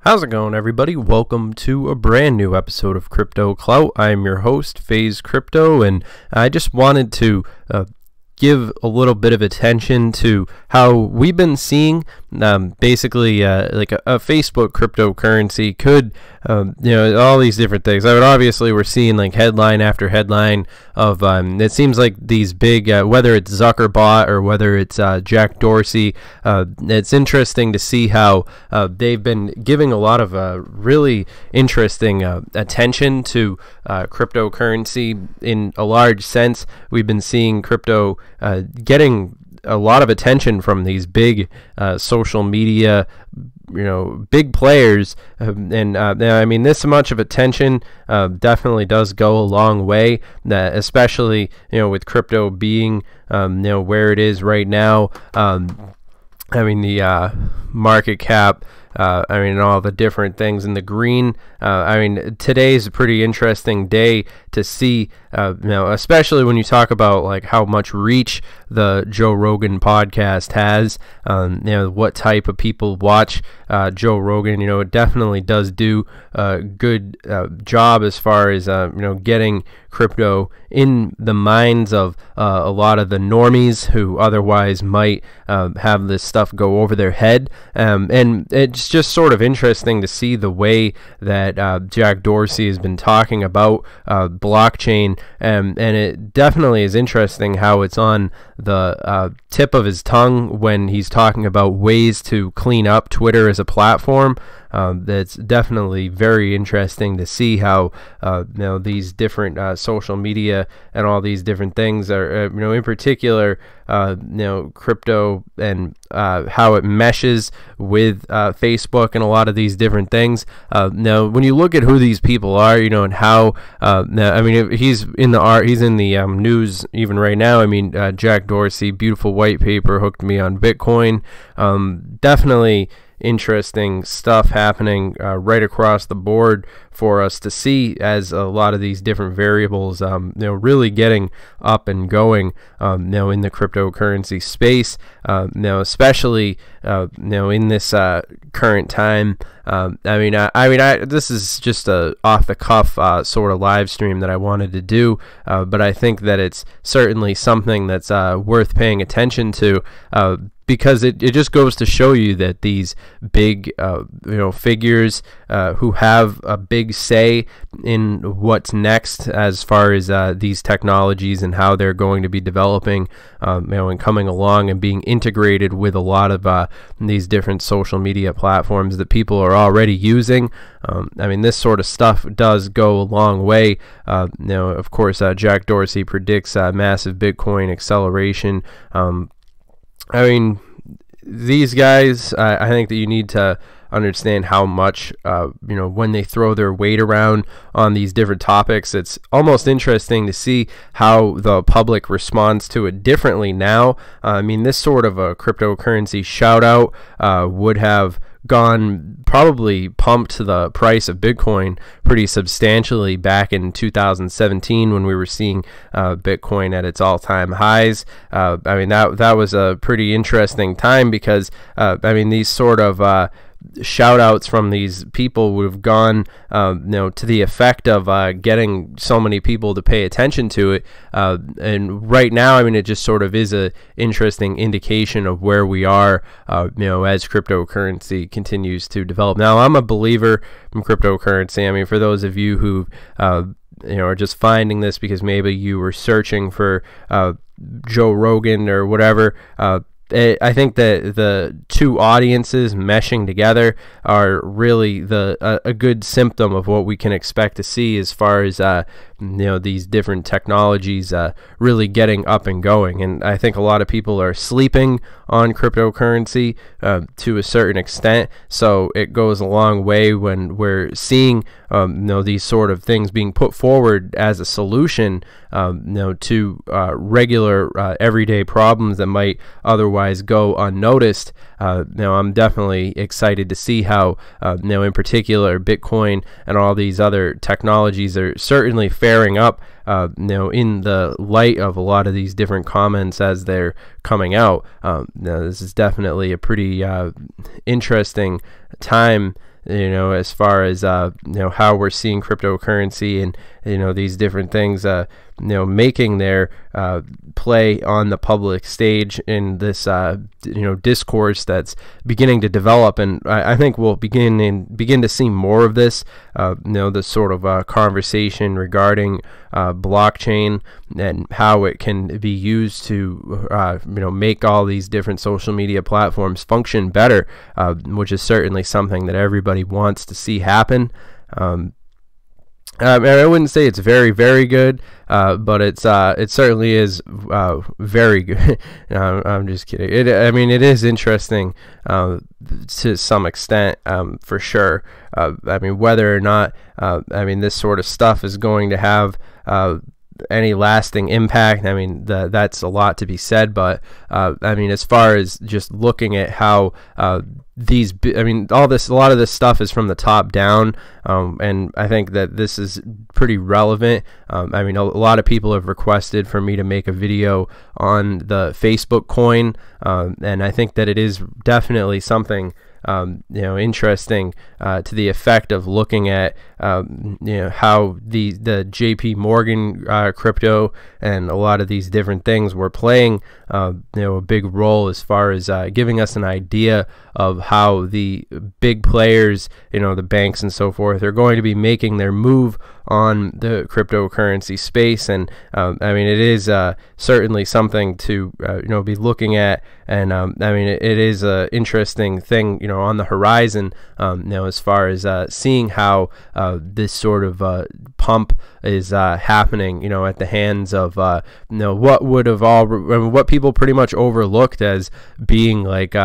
How's it going, everybody? Welcome to a brand new episode of Crypto Clout. I'm your host, FaZe Crypto, and I just wanted to give a little bit of attention to how we've been seeing basically like a Facebook cryptocurrency could all these different things. I mean, obviously we're seeing like headline after headline of it seems like these big whether it's Zuckerbot or whether it's Jack Dorsey, it's interesting to see how they've been giving a lot of really interesting attention to cryptocurrency in a large sense. We've been seeing crypto getting a lot of attention from these big social media, big players, and I mean, this much of attention definitely does go a long way, especially with crypto being where it is right now. I mean, the market cap, and all the different things in the green. I mean, today's a pretty interesting day to see, especially when you talk about like how much reach the Joe Rogan podcast has, what type of people watch Joe Rogan. It definitely does do a good job as far as, getting crypto in the minds of a lot of the normies who otherwise might have this stuff go over their head. And it's just sort of interesting to see the way that Jack Dorsey has been talking about blockchain, and it definitely is interesting how it's on the tip of his tongue when he's talking about ways to clean up Twitter as a platform. That's definitely very interesting to see how these different social media and all these different things are, in particular, crypto and how it meshes with Facebook and a lot of these different things. Now, when you look at who these people are, and how, I mean, he's in the news even right now. I mean, Jack Dorsey, beautiful white paper, hooked me on Bitcoin. Definitely interesting stuff happening right across the board for us to see, as a lot of these different variables really getting up and going in the cryptocurrency space, especially in this current time. This is just a off the cuff sort of live stream that I wanted to do, but I think that it's certainly something that's worth paying attention to, because it just goes to show you that these big figures who have a big say in what's next as far as these technologies and how they're going to be developing, and coming along and being integrated with a lot of these different social media platforms that people are already using. This sort of stuff does go a long way. Of course, Jack Dorsey predicts massive Bitcoin acceleration. These guys, I think that you need to understand how much, when they throw their weight around on these different topics, it's almost interesting to see how the public responds to it differently now. This sort of a cryptocurrency shout out would have probably pumped the price of Bitcoin pretty substantially back in 2017 when we were seeing Bitcoin at its all-time highs. That was a pretty interesting time because these sort of shout outs from these people would have gone to the effect of getting so many people to pay attention to it, and right now it just sort of is a interesting indication of where we are as cryptocurrency continues to develop. Now, I'm a believer in cryptocurrency. For those of you who are just finding this because maybe you were searching for Joe Rogan or whatever, I think that the two audiences meshing together are really a good symptom of what we can expect to see as far as these different technologies really getting up and going. And I think a lot of people are sleeping on cryptocurrency to a certain extent, so it goes a long way when we're seeing these sort of things being put forward as a solution to regular everyday problems that might otherwise go unnoticed. I'm definitely excited to see how in particular Bitcoin and all these other technologies are certainly faring up in the light of a lot of these different comments as they're coming out. Now, this is definitely a pretty interesting time as far as how we're seeing cryptocurrency and these different things making their play on the public stage in this discourse that's beginning to develop. And I think we'll begin to see more of this this sort of conversation regarding blockchain and how it can be used to make all these different social media platforms function better, which is certainly something that everybody wants to see happen. I wouldn't say it's very, very good, but it certainly is very good. I'm just kidding. It is interesting to some extent, for sure. Whether or not this sort of stuff is going to have any lasting impact, that's a lot to be said. But as far as just looking at how a lot of this stuff is from the top down, and I think that this is pretty relevant. A lot of people have requested for me to make a video on the Facebook coin, and I think that it is definitely something interesting to the effect of looking at how the JP Morgan crypto and a lot of these different things were playing a big role as far as giving us an idea of how the big players, the banks and so forth, are going to be making their move on the cryptocurrency space. And it is certainly something to be looking at, and it is an interesting thing on the horizon, as far as seeing how this sort of pump is happening at the hands of what people pretty much overlooked as being like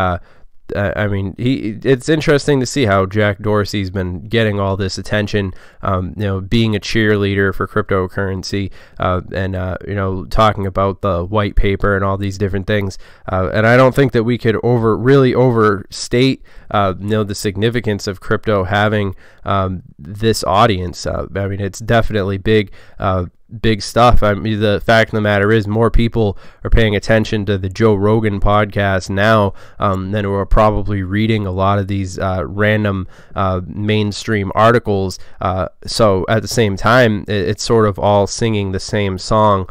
it's interesting to see how Jack Dorsey's been getting all this attention, being a cheerleader for cryptocurrency, and talking about the white paper and all these different things. And I don't think that we could really overstate the significance of crypto having this audience. It's definitely big stuff. The fact of the matter is, more people are paying attention to the Joe Rogan podcast now than who are probably reading a lot of these random mainstream articles. So at the same time, it's sort of all singing the same song.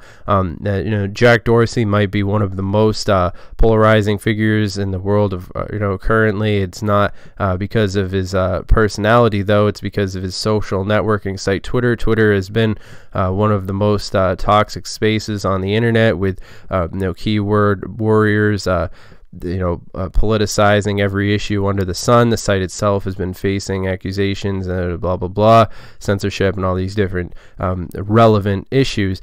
Jack Dorsey might be one of the most polarizing figures in the world of currently. It's not because of his personality, though. It's because of his social networking site Twitter. Twitter has been one of the most toxic spaces on the internet, with keyword warriors politicizing every issue under the sun. The site itself has been facing accusations and blah blah blah, censorship, and all these different relevant issues.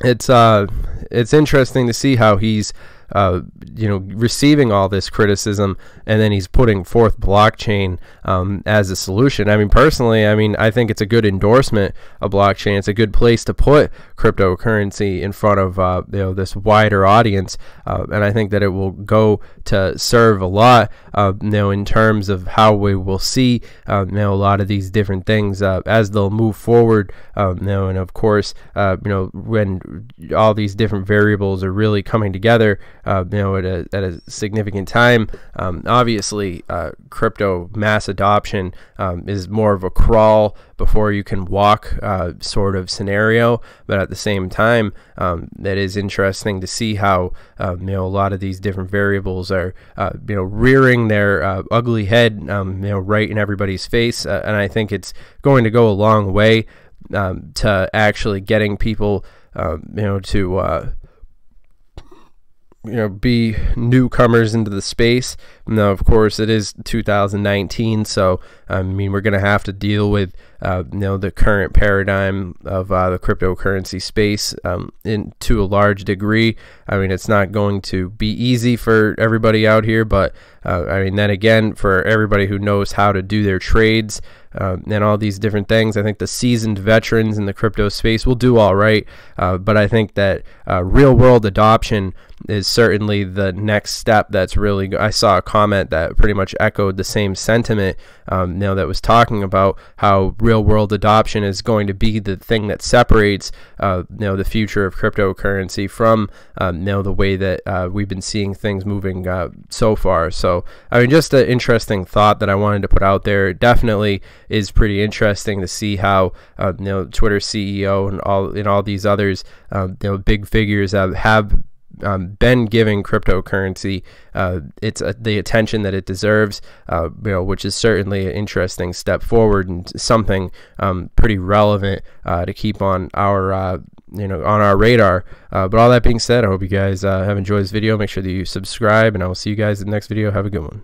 It's interesting to see how he's receiving all this criticism, and then he's putting forth blockchain as a solution. Personally, I think it's a good endorsement of blockchain. It's a good place to put cryptocurrency in front of this wider audience, and I think that it will go to serve a lot in terms of how we will see a lot of these different things as they'll move forward, and of course when all these different variables are really coming together at a significant time. Obviously, crypto mass adoption is more of a crawl before you can walk sort of scenario, but at the same time, it is interesting to see how a lot of these different variables are rearing their ugly head right in everybody's face, and I think it's going to go a long way to actually getting people to be newcomers into the space. Now, of course, it is 2019, so we're going to have to deal with the current paradigm of the cryptocurrency space to a large degree. It's not going to be easy for everybody out here, but then again, for everybody who knows how to do their trades, and all these different things. I think the seasoned veterans in the crypto space will do all right, but I think that real world adoption is certainly the next step. That's really I saw a comment that pretty much echoed the same sentiment, that was talking about how real world adoption is going to be the thing that separates the future of cryptocurrency from the way that we've been seeing things moving so far. So I mean, just an interesting thought that I wanted to put out there. It definitely is pretty interesting to see how Twitter CEO and all these others big figures have been giving cryptocurrency it's the attention that it deserves, which is certainly an interesting step forward and something pretty relevant to keep on our on our radar. But all that being said, I hope you guys have enjoyed this video. Make sure that you subscribe, and I will see you guys in the next video. Have a good one.